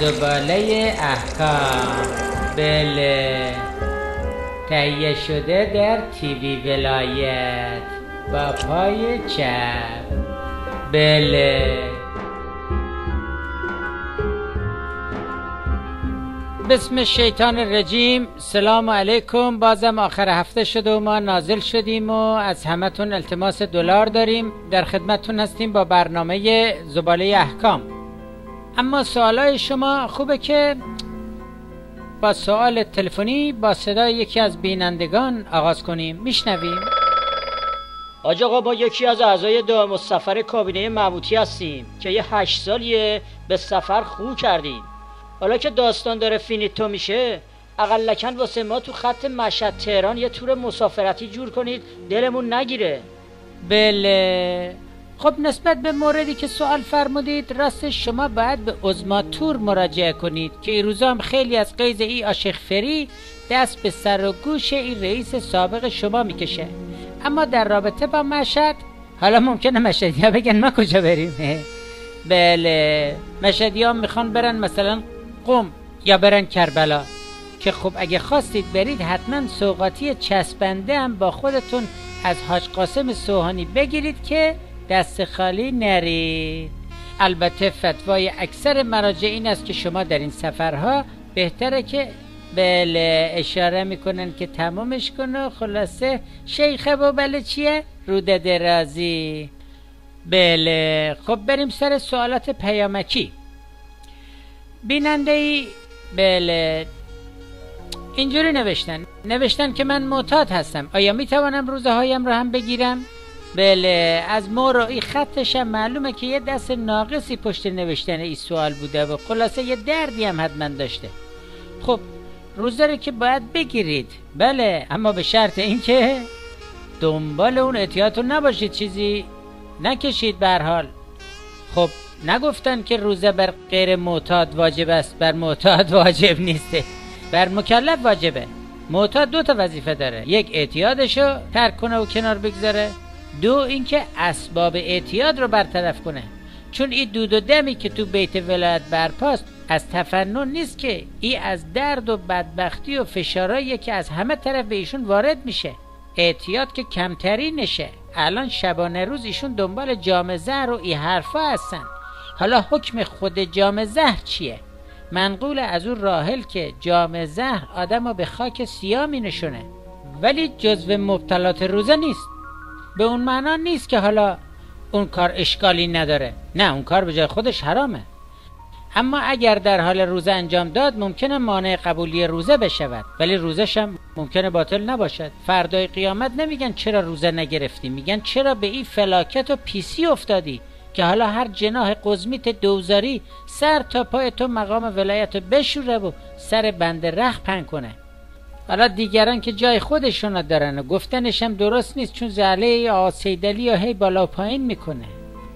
زباله احکام. بله، تهیه شده در تیوی ولایت با پای چپ. بله. بسم شیطان الرجیم. سلام علیکم. بازم آخر هفته شده و ما نازل شدیم و از همتون التماس دلار داریم. در خدمتتون هستیم با برنامه زباله احکام. اما سوالای شما خوبه که با سوال تلفنی با صدای یکی از بینندگان آغاز کنیم. میشنویم؟ حاج آقا، ما یکی از اعضای دائم السفر کابینه مبعوثی هستیم که یه 8 سالیه به سفر خو کردیم. حالا که داستان داره فینیتو میشه، اقلکن واسه ما تو خط مشهد تهران یه تور مسافرتی جور کنید، دلمون نگیره. بله. خب نسبت به موردی که سوال فرمودید، راستش شما باید به عظما تور مراجعه کنید که این روزا هم خیلی از قیز ای آشیخ فری دست به سر و گوش این رئیس سابق شما میکشه. اما در رابطه با مشهد، حالا ممکنه مشهدی ها بگن ما کجا بریم؟ بله، مشهدی ها میخوان برن مثلا قم یا برن کربلا، که خب اگه خواستید برید حتما سوغاتی چسبنده هم با خودتون از حاج قاسم سوهانی بگیرید که دست خالی نرید. البته فتوای اکثر مراجع این است که شما در این سفرها بهتره که بله اشاره میکنن که تمامش کنه. خلاصه شیخه و بله چیه؟ روده درازی. بله. خب بریم سر سوالات پیامکی. بیننده ای بله اینجوری نوشتن که من معتاد هستم، آیا میتوانم روزه هایم رو هم بگیرم؟ بله، از موروی خطش هم معلومه که یه دست ناقصی پشت نوشتن این سوال بوده و خلاصه یه دردی هم حتما داشته. خب روزه رو که باید بگیرید، بله، اما به شرط این که دنبال اون احتیاط رو نباشید، چیزی نکشید. به هر حال خب نگفتن که روزه بر غیر معتاد واجب است، بر معتاد واجب نیسته، بر مکلف واجبه. معتاد 2 تا وظیفه داره، یک اعتیادشو ترک کنه و کنار بگذاره، 2 اینکه اسباب اعتیاد رو برطرف کنه. چون این دود و دمی که تو بیت ولایت برپاست از تفنن نیست، که این از درد و بدبختی و فشارهایی که از همه طرف به ایشون وارد میشه. اعتیاد که کمتری نشه. الان شبانه روز ایشون دنبال جام زهر و این حرفا هستن. حالا حکم خود جام زهر چیه؟ منقول از اون راحل که جام زهر آدمو به خاک سیاه می نشونه، ولی جزو مبتلات روزه نیست. به اون معنا نیست که حالا اون کار اشکالی نداره، نه، اون کار به جای خودش حرامه. اما اگر در حال روزه انجام داد ممکنه مانع قبولی روزه بشود، ولی روزش هم ممکنه باطل نباشد. فردای قیامت نمیگن چرا روزه نگرفتی، میگن چرا به این فلاکت و پیسی افتادی که حالا هر جناح قزمیت دوزاری سر تا پای تو مقام ولایت رو بشوره و سر بند رخ پن کنه. حالا دیگران که جای خودشون دارن و گفتنش هم درست نیست، چون زعله آسیدلی و هی بالا و پایین میکنه.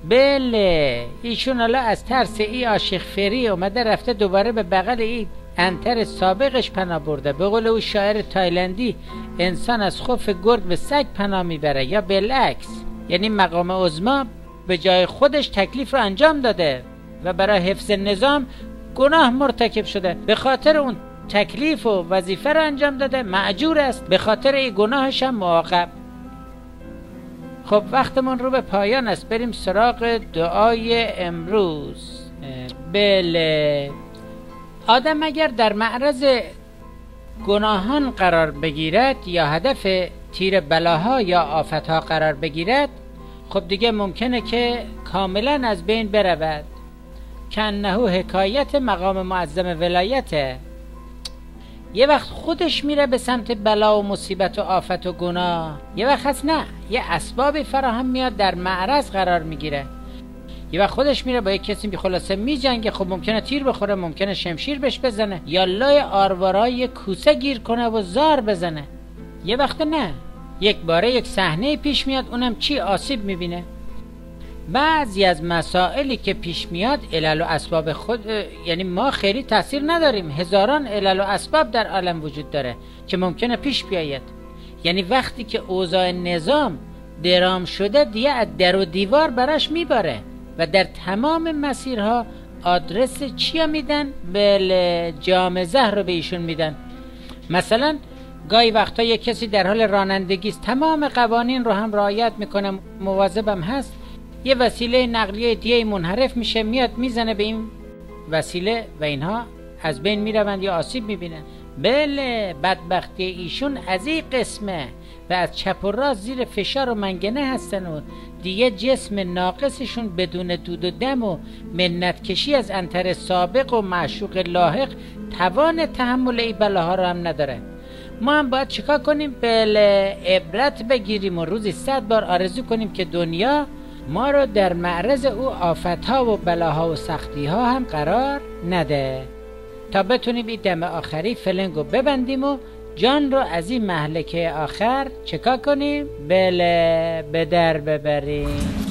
بله، ایشون حالا از ترس ای آشیخ فری اومده رفته دوباره به بغل ای انتر سابقش پناه برده. به قول او شاعر تایلندی، انسان از خوف گرگ به سگ پناه میبره، یا بالعکس. یعنی مقام عظما به جای خودش تکلیف رو انجام داده و برای حفظ نظام گناه مرتکب شده. به خاطر اون تکلیف و وظیفه رو انجام داده، مأجور است، به خاطر این گناهش هم معاقب. خب وقتمون رو به پایان است، بریم سراغ دعای امروز. بله، آدم اگر در معرض گناهان قرار بگیرد یا هدف تیر بلاها یا آفتها قرار بگیرد، خب دیگه ممکنه که کاملا از بین برود. کنه حکایت مقام معظم ولایته. یه وقت خودش میره به سمت بلا و مصیبت و آفت و گناه، یه وقت هست نه، یه اسبابی فراهم میاد در معرض قرار میگیره. یه وقت خودش میره با یک کسی بی خلاصه میجنگه، خب ممکنه تیر بخوره، ممکنه شمشیر بهش بزنه، یا لای آروارای کوسه گیر کنه و زار بزنه. یه وقت نه، یک باره یک صحنه پیش میاد، اونم چی آسیب میبینه. بعضی از مسائلی که پیش میاد علل و اسباب خود، یعنی ما خیلی تاثیر نداریم، هزاران علل و اسباب در عالم وجود داره که ممکنه پیش بیاید. یعنی وقتی که اوضاع نظام درام شده دیگه از در و دیوار براش میباره و در تمام مسیرها آدرس چیا میدن؟ بله، جام زهر رو به ایشون میدن. مثلا گاهی وقتا یک کسی در حال رانندگی است، تمام قوانین رو هم رعایت میکنه، مواظبم هست، یه وسیله نقلیه دیگه منحرف میشه، میاد میزنه به این وسیله و اینها از بین میروند یا آسیب میبینن. بله، بدبختی ایشون از این قسمه و از چپ و راست زیر فشار و منگنه هستن و دیگه جسم ناقصشون بدون دود و دم و منت کشی از عنتر سابق و معشوق لاحق توان تحمل این بلاها رو هم نداره. ما هم باید چیکار کنیم؟ بله، عبرت بگیریم و روزی 100 بار آرزو کنیم که دنیا ما رو در معرض او آفتها و بلاها و سختیها هم قرار نده، تا بتونیم این دم آخری فلنگو ببندیم و جان رو از این مهلکه آخر چیکار کنیم؟ بله، به در ببریم.